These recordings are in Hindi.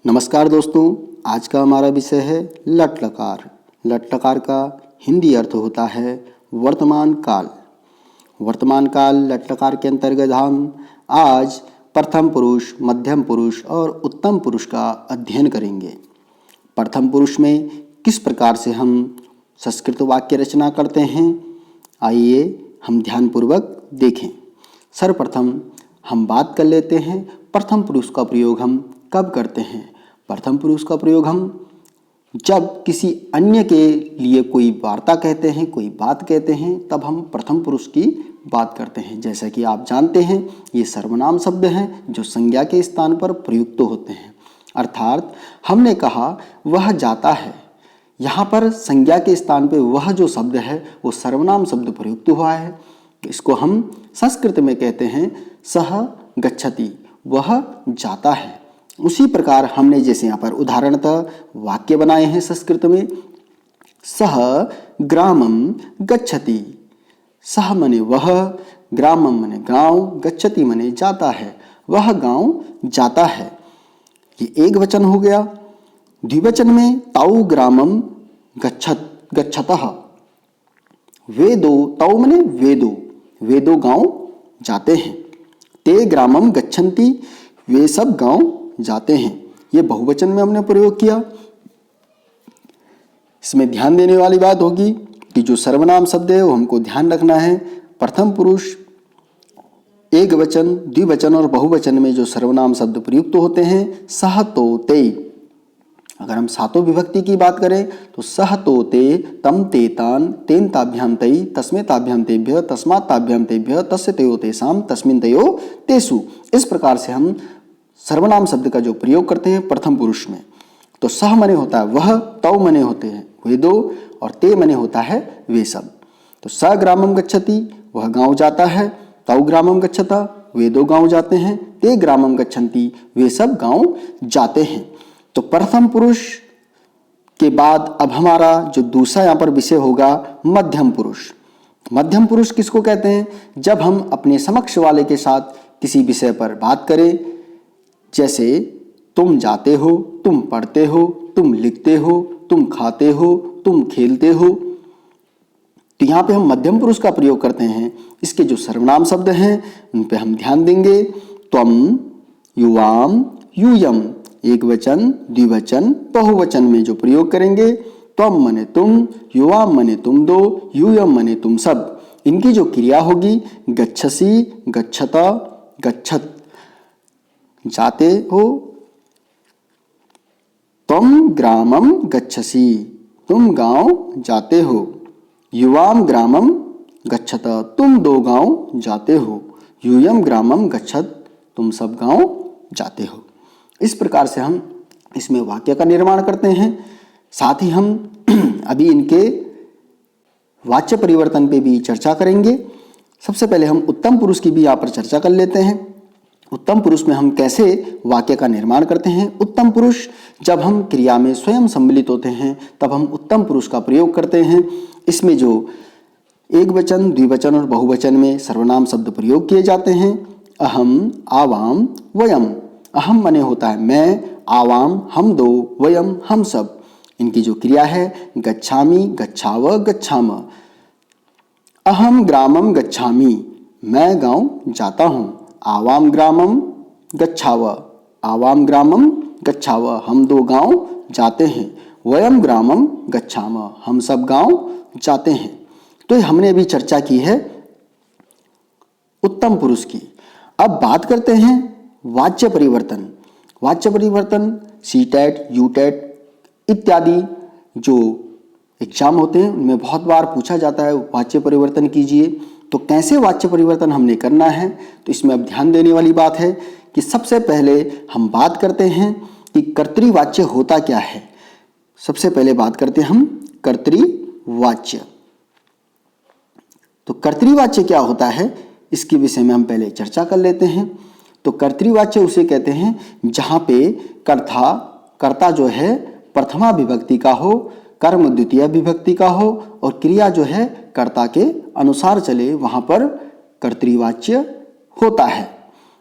नमस्कार दोस्तों, आज का हमारा विषय है लट लकार। लट लकार का हिंदी अर्थ होता है वर्तमान काल। वर्तमान काल लट लकार के अंतर्गत हम आज प्रथम पुरुष, मध्यम पुरुष और उत्तम पुरुष का अध्ययन करेंगे। प्रथम पुरुष में किस प्रकार से हम संस्कृत वाक्य रचना करते हैं, आइए हम ध्यानपूर्वक देखें। सर्वप्रथम हम बात कर लेते हैं प्रथम पुरुष का प्रयोग हम कब करते हैं। प्रथम पुरुष का प्रयोग हम जब किसी अन्य के लिए कोई वार्ता कहते हैं, कोई बात कहते हैं, तब हम प्रथम पुरुष की बात करते हैं। जैसा कि आप जानते हैं, ये सर्वनाम शब्द हैं जो संज्ञा के स्थान पर प्रयुक्त होते हैं। अर्थात हमने कहा वह जाता है, यहाँ पर संज्ञा के स्थान पर वह जो शब्द है वो सर्वनाम शब्द प्रयुक्त हुआ है। इसको हम संस्कृत में कहते हैं सह गच्छति, वह जाता है। उसी प्रकार हमने जैसे यहाँ पर उदाहरणतः वाक्य बनाए हैं संस्कृत में, सह ग्रामम गच्छति। सह मने वह, ग्रामम मने गांव, गच्छति मने जाता है, वह गांव जाता है। ये एक वचन हो गया। द्विवचन में ताऊ ग्रामम गच्छतः। वेदो, ताऊ मने वेदो, वेदो गांव जाते हैं। ते ग्रामम गच्छन्ति, वे सब गांव जाते हैं। ये बहुवचन में हमने प्रयोग किया। इसमें ध्यान देने वाली बात होगी कि जो सर्वनाम शब्द है वो हमको ध्यान रखना है। प्रथम पुरुष, एक वचन, द्विवचन और बहुवचन में जो सर्वनाम शब्द प्रयुक्त होते हैं सह तो ते। अगर हम सातों विभक्ति की बात करें तो सह तो ते, तम ते तान, तेन ताभ्याम तई, तस्मे ताभ्याम तेभ्य, तस्मात् ताभ्याम तेभ्य, तस्य तयो तेषाम, तस्मिन् तयो तेषु। इस प्रकार से हम सर्वनाम शब्द का जो प्रयोग करते हैं प्रथम पुरुष में। तो सह मने होता है वह, तौ मने होते हैं वे दो, और ते मने होता है वे सब। तो स ग्रामम गच्छति, वह गांव जाता है। तौ ग्रामम गच्छता, वे दो गांव जाते हैं। ते ग्रामम गच्छन्ति, वे सब गांव जाते हैं। तो प्रथम पुरुष के बाद अब हमारा जो दूसरा यहाँ पर विषय होगा मध्यम पुरुष। मध्यम पुरुष किसको कहते हैं? जब हम अपने समक्ष वाले के साथ किसी विषय पर बात करें, जैसे तुम जाते हो, तुम पढ़ते हो, तुम लिखते हो, तुम खाते हो, तुम खेलते हो, तो यहाँ पे हम मध्यम पुरुष का प्रयोग करते हैं। इसके जो सर्वनाम शब्द हैं उन पे हम ध्यान देंगे। त्वम, युवाम, यूयम, एक वचन, द्विवचन, बहुवचन में जो प्रयोग करेंगे, त्वम मने तुम, युवाम मने तुम दो, यूयम मने तुम सब। इनकी जो क्रिया होगी गच्छसि, गच्छता, गच्छत, जाते हो। तुम ग्रामम गच्छसि, तुम गांव जाते हो। युवाम ग्रामम गच्छत, तुम दो गांव जाते हो। यूयम ग्रामम गच्छत, तुम सब गांव जाते हो। इस प्रकार से हम इसमें वाक्य का निर्माण करते हैं। साथ ही हम अभी इनके वाच्य परिवर्तन पे भी चर्चा करेंगे। सबसे पहले हम उत्तम पुरुष की भी यहाँ पर चर्चा कर लेते हैं। उत्तम पुरुष में हम कैसे वाक्य का निर्माण करते हैं। उत्तम पुरुष जब हम क्रिया में स्वयं सम्मिलित होते हैं तब हम उत्तम पुरुष का प्रयोग करते हैं। इसमें जो एक वचन, द्विवचन और बहुवचन में सर्वनाम शब्द प्रयोग किए जाते हैं। अहम, आवाम, वयम। अहम मने होता है मैं, आवाम हम दो, वयम हम सब। इनकी जो क्रिया है गच्छामि, गच्छाव, गच्छाम। अहम ग्रामम गच्छामि, मैं गांव जाता हूँ। आवाम ग्रामम गच्छाव, आवाम ग्रामम गच्छाव, हम दो गांव जाते हैं। वयम ग्रामम गच्छाम, हम सब गांव जाते हैं। तो हमने अभी चर्चा की है उत्तम पुरुष की। अब बात करते हैं वाच्य परिवर्तन। वाच्य परिवर्तन सी-टेट, यू-टेट इत्यादि जो एग्जाम होते हैं उनमें बहुत बार पूछा जाता है वाच्य परिवर्तन कीजिए। तो कैसे वाच्य परिवर्तन हमने करना है, तो इसमें अब ध्यान देने वाली बात है कि सबसे पहले हम बात करते हैं कि कर्तृवाच्य होता क्या है। सबसे पहले बात करते हैं हम कर्तृवाच्य। तो कर्तृवाच्य क्या होता है इसके विषय में हम पहले चर्चा कर लेते हैं। तो कर्तृवाच्य उसे कहते हैं जहाँ पे कर्ता जो है प्रथमा विभक्ति का हो, कर्म द्वितीय विभक्ति का हो और क्रिया जो है कर्ता के अनुसार चले, वहाँ पर कर्तृवाच्य होता है।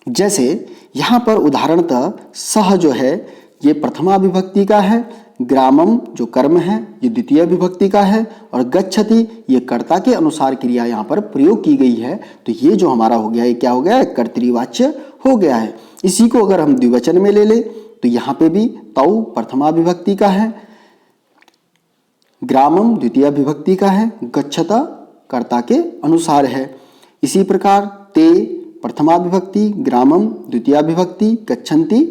जैसे यहाँ पर उदाहरणतः सह जो है ये प्रथमा विभक्ति का है, ग्रामम जो कर्म है ये द्वितीय विभक्ति का है, और गच्छति ये कर्ता के अनुसार क्रिया यहाँ पर प्रयोग की गई है। तो ये जो हमारा हो गया, ये क्या हो गया है, कर्तृवाच्य हो गया है। इसी को अगर हम द्विवचन में ले ले तो यहाँ पे भी तौ प्रथमा विभक्ति का है, ग्रामम द्वितीय विभक्ति का है, गच्छता कर्ता के अनुसार है। इसी प्रकार ते प्रथमा विभक्ति, ग्रामम द्वितीय विभक्ति, गच्छन्ति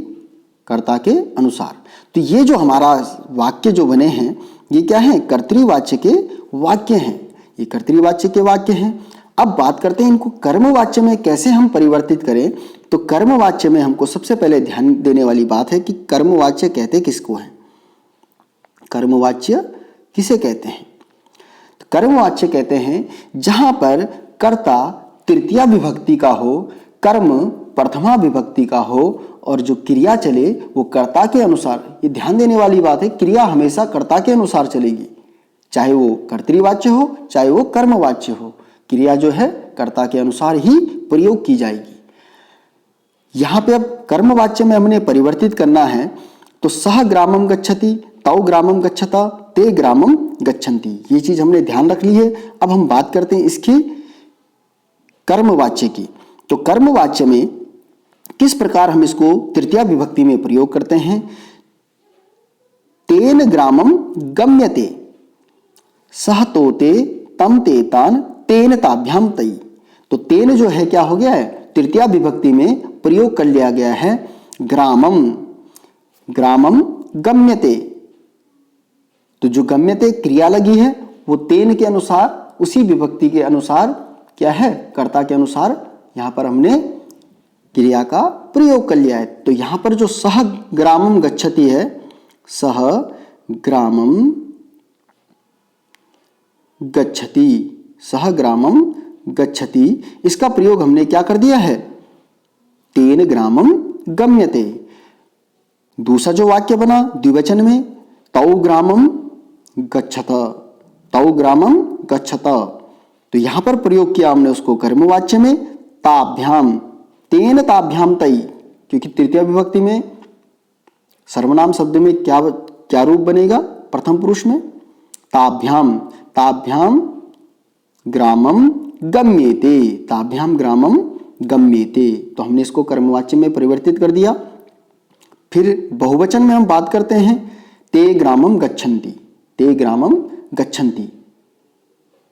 कर्ता के अनुसार। तो ये जो हमारा वाक्य जो बने हैं ये क्या है, कर्तृवाच्य के वाक्य हैं, ये कर्तृवाच्य के वाक्य हैं। अब बात करते हैं इनको कर्मवाच्य में कैसे हम परिवर्तित करें। तो कर्मवाच्य में हमको सबसे पहले ध्यान देने वाली बात है कि कर्मवाच्य कहते किसको हैं, कर्मवाच्य किसे कहते हैं। तो कर्मवाच्य कहते हैं जहां पर कर्ता तृतीया विभक्ति का हो, कर्म प्रथमा विभक्ति का हो और जो क्रिया चले वो कर्ता के अनुसार। ये ध्यान देने वाली बात है, क्रिया हमेशा कर्ता के अनुसार चलेगी, चाहे वो कर्तृवाच्य हो चाहे वो कर्मवाच्य हो, क्रिया जो है कर्ता के अनुसार ही प्रयोग की जाएगी। यहाँ पे अब कर्मवाच्य में हमने परिवर्तित करना है। तो सह ग्रामम गच्छति, तौ ग्रामम गच्छता, ते ग्रामम गच्छन्ति, ये चीज हमने ध्यान रख ली है। अब हम बात करते हैं इसकी कर्मवाच्य की। तो कर्मवाच्य में किस प्रकार हम इसको तृतीया विभक्ति में प्रयोग करते हैं। तेन ग्रामम गम्यते, सह तोते, तम ते तान, तेन ताभ्याम तई। तो तेन जो है क्या हो गया है, तृतीया विभक्ति में प्रयोग कर लिया गया है। ग्रामम, ग्रामम गम्यते, तो जो गम्यते क्रिया लगी है वो तेन के अनुसार, उसी विभक्ति के अनुसार क्या है, कर्ता के अनुसार यहां पर हमने क्रिया का प्रयोग कर लिया है। तो यहां पर जो सह ग्रामम गच्छति है, सह ग्रामम गच्छति, सह ग्रामम गच्छति, इसका प्रयोग हमने क्या कर दिया है, तेन ग्रामम गम्यते। दूसरा जो वाक्य बना द्विवचन में, तौ ग्रामम गच्छत, तौ ग्रामम गच्छत, तो यहां पर प्रयोग किया हमने उसको कर्मवाच्य में। ताभ्याम, तेन ताभ्याम तई, क्योंकि तृतीय विभक्ति में सर्वनाम शब्द में क्या रूप बनेगा, प्रथम पुरुष में ताभ्याम, ताभ्याम ग्रामम गम्येते, ताभ्याम ग्रामम गम्येते, तो हमने इसको कर्मवाच्य में परिवर्तित कर दिया। फिर बहुवचन में हम बात करते हैं, ते ग्रामम गच्छन्ति, ते ग्रामम गच्छन्ति,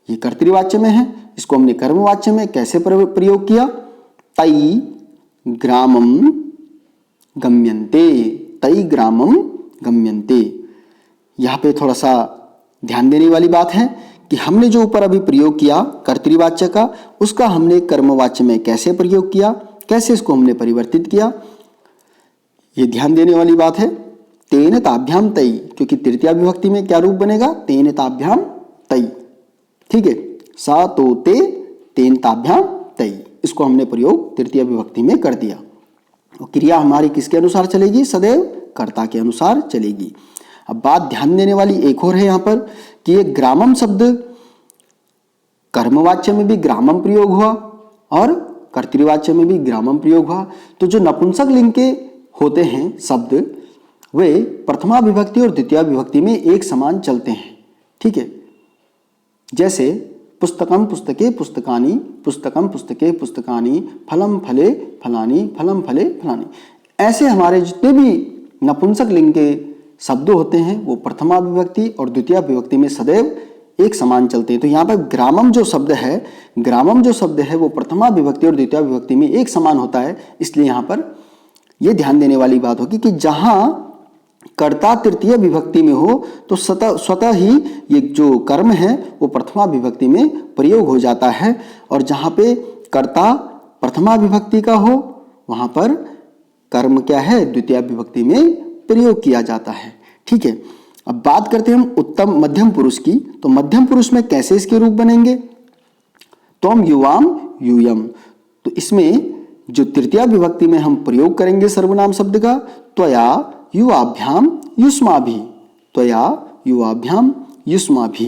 ये कर्तृवाच्य में है, इसको हमने कर्मवाच्य में कैसे प्रयोग किया, तई ग्रामम गम्यन्ते, तई ग्रामम गम्यन्ते। यहाँ पे थोड़ा सा ध्यान देने वाली बात है कि हमने जो ऊपर अभी प्रयोग किया कर्तृवाच्य का, उसका हमने कर्मवाच्य में कैसे प्रयोग किया, कैसे इसको हमने परिवर्तित किया, ये ध्यान देने वाली बात है। तेन ताभ्याम तई, क्योंकि तृतीया विभक्ति में क्या रूप बनेगा, तेन ताभ्याम तई, ठीक है, सा तो ते तेन ताभ्याम तई, इसको हमने प्रयोग तृतीय विभक्ति में कर दिया। और क्रिया हमारी किसके अनुसार चलेगी, सदैव कर्ता के अनुसार चलेगी। अब बात ध्यान देने वाली एक और है यहाँ पर कि ये ग्रामम शब्द कर्मवाच्य में भी ग्रामम प्रयोग हुआ और कर्तृवाच्य में भी ग्रामम प्रयोग हुआ। तो जो नपुंसक लिंग के होते हैं शब्द, वे प्रथमा विभक्ति और द्वितीय विभक्ति में एक समान चलते हैं, ठीक है। जैसे पुस्तकम पुस्तके पुस्तकानि, पुस्तकम पुस्तके पुस्तकानि, फलम फले फलानि, फलम फले फलानि, ऐसे हमारे जितने भी नपुंसक लिंग के शब्द होते हैं वो प्रथमा विभक्ति और द्वितीय विभक्ति में सदैव एक समान चलते हैं। तो यहाँ पर ग्रामम जो शब्द है, ग्रामम जो शब्द है वो प्रथमा विभक्ति और द्वितीय विभक्ति में एक समान होता है। इसलिए यहाँ पर यह ध्यान देने वाली बात होगी कि जहां कर्ता तृतीय विभक्ति में हो तो स्वतः ही ये जो कर्म है वो प्रथमा विभक्ति में प्रयोग हो जाता है, और जहां पे कर्ता प्रथमा विभक्ति का हो वहां पर कर्म क्या है, द्वितीय विभक्ति में प्रयोग किया जाता है, ठीक है। अब बात करते हैं हम उत्तम मध्यम पुरुष की। तो मध्यम पुरुष में कैसे इसके रूप बनेंगे, त्वम युवाम यूयम, तो इसमें जो तृतीय विभक्ति में हम प्रयोग करेंगे सर्वनाम शब्द का, त्वया युवाभ्याम युष्माभि, त्वया युवाभ्याम युष्माभि,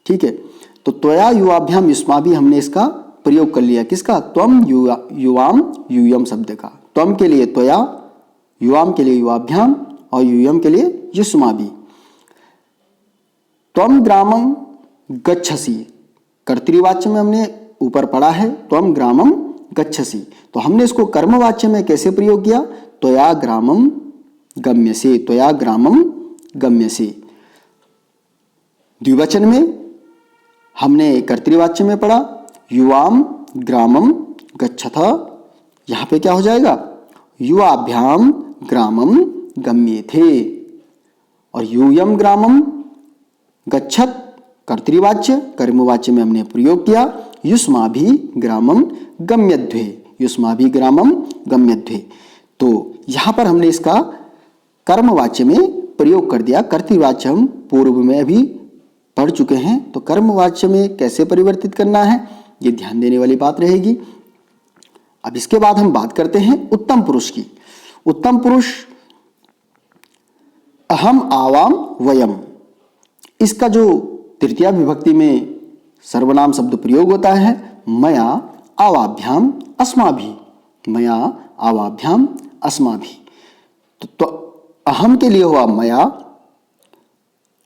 ठीक है। तो त्वया युवाभ्याम युष्माभि हमने इसका प्रयोग कर लिया, किसका, त्वम युवाम यूयम शब्द का। त्वम के लिए त्वया, युवाम के लिए युवाभ्याम और यूयम के लिए युष्माभि। त्वम ग्रामम गच्छसि, कर्तृवाच्य में हमने ऊपर पढ़ा है त्वम ग्रामम गच्छसि, तो हमने इसको कर्मवाच्य में कैसे प्रयोग किया? त्वया ग्रामम गम्यसे, त्वया ग्रामम गम्यसे। द्विवचन में हमने कर्तृवाच्य में पढ़ा युवाम ग्रामम गच्छथ, यहां पे क्या हो जाएगा? युवाभ्याम ग्रामम गम्येथे। और यूयम ग्रामम गच्छत कर्तृवाच्य, कर्मवाच्य में हमने प्रयोग किया युष्माभि ग्रामम गम्यध्वे, युष्माभि ग्रामम गम्यध्वे। तो यहां पर हमने इसका कर्मवाच्य में प्रयोग कर दिया। कर्तृवाच्य हम पूर्व में अभी पढ़ चुके हैं, तो कर्मवाच्य में कैसे परिवर्तित करना है ये ध्यान देने वाली बात रहेगी। अब इसके बाद हम बात करते हैं उत्तम पुरुष की। उत्तम पुरुष अहम आवाम वयम, इसका जो तृतीया विभक्ति में सर्वनाम शब्द प्रयोग होता है मया आवाभ्याम अस्माभि, मया आवाभ्याम अस्माभि। तो अहम के लिए हुआ मया,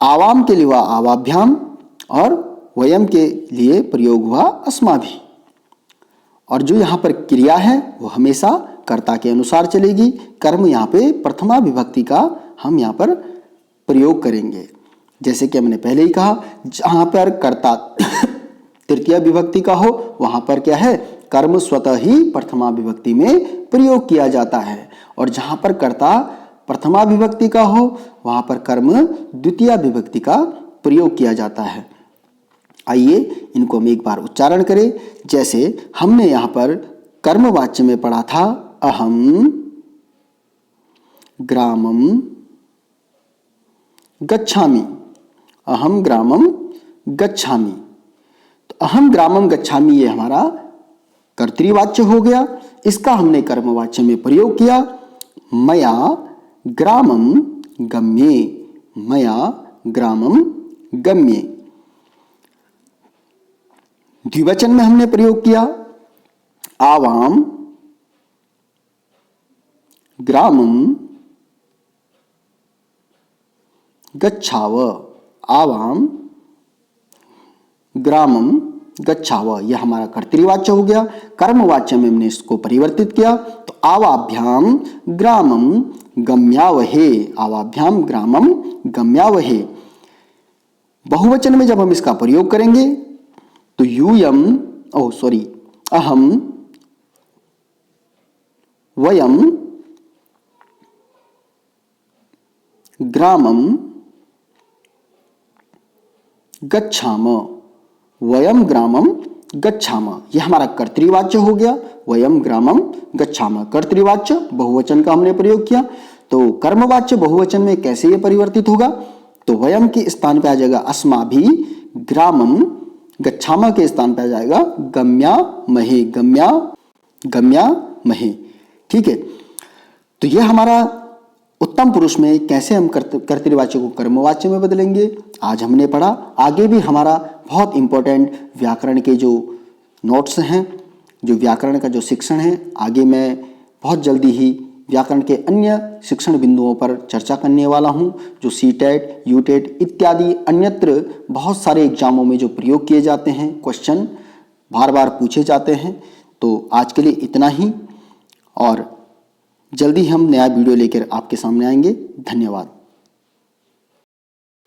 आवाम के लिए हुआ आवाभ्याम और वयम के लिए प्रयोग हुआ अस्माभि। और जो यहां पर क्रिया है वो हमेशा कर्ता के अनुसार चलेगी। कर्म यहां पे प्रथमा विभक्ति का हम यहां पर प्रयोग करेंगे। जैसे कि हमने पहले ही कहा, जहां पर कर्ता तृतीय विभक्ति का हो वहां पर क्या है? कर्म स्वतः ही प्रथमा विभक्ति में प्रयोग किया जाता है, और जहां पर कर्ता प्रथमा विभक्ति का हो वहां पर कर्म द्वितीय विभक्ति का प्रयोग किया जाता है। आइए इनको हम एक बार उच्चारण करें। जैसे हमने यहां पर कर्मवाच्य में पढ़ा था अहम ग्रामम गच्छामि, अहम ग्रामम गच्छामि। तो अहम ग्रामम गच्छामि ये हमारा कर्तृवाच्य हो गया। इसका हमने कर्मवाच्य में प्रयोग किया मया ग्रामम गम्ये, मया ग्रामम गम्ये। द्विवचन में हमने प्रयोग किया आवाम ग्रामम गच्छाव, आवाम ग्रामम गच्छाव, यह हमारा कर्तृवाच्य हो गया। कर्मवाच्य में हमने इसको परिवर्तित किया तो आवाभ्याम ग्रामम गम्यावहे, आवाभ्याम ग्रामम गम्यावहे। बहुवचन में जब हम इसका प्रयोग करेंगे तो अहम वयम ग्रामम गच्छाम, वयम ग्रामम गच्छाम, यह हमारा कर्तृवाच्य हो गया। वयम ग्रामम गच्छाम कर्तृवाच्य, बहुवचन का हमने प्रयोग किया। तो कर्मवाच्य बहुवचन में कैसे यह परिवर्तित होगा? तो वयम के स्थान पे आ जाएगा अस्माभि, ग्रामम गच्छाम के स्थान पे आ जाएगा गम्यामहे, गम्यामहे। ठीक है, तो यह हमारा उत्तम पुरुष में कैसे हम कर्तृवाच्य को कर्मवाच्य में बदलेंगे आज हमने पढ़ा। आगे भी हमारा बहुत इंपॉर्टेंट व्याकरण के जो नोट्स हैं, जो व्याकरण का जो शिक्षण है, आगे मैं बहुत जल्दी ही व्याकरण के अन्य शिक्षण बिंदुओं पर चर्चा करने वाला हूं, जो सीटेट, यूटेट इत्यादि अन्यत्र बहुत सारे एग्जामों में जो प्रयोग किए जाते हैं, क्वेश्चन बार बार पूछे जाते हैं। तो आज के लिए इतना ही, और जल्दी हम नया वीडियो लेकर आपके सामने आएंगे। धन्यवाद।